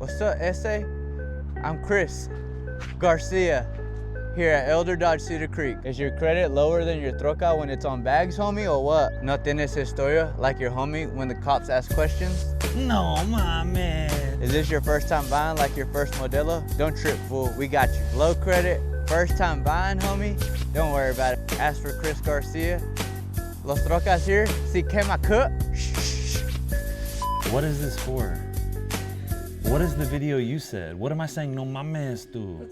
What's up, Essay? I'm Chris Garcia here at Elder Dodge Cedar Creek. Is your credit lower than your troca when it's on bags, homie, or what? No tienes historia like your homie when the cops ask questions? No mames. Is this your first time buying like your first Modelo? Don't trip, fool, we got you. Low credit, first time buying, homie? Don't worry about it. Ask for Chris Garcia. Los trocas here, si quema cut. What is this for? What is the video you said? What am I saying no mames to?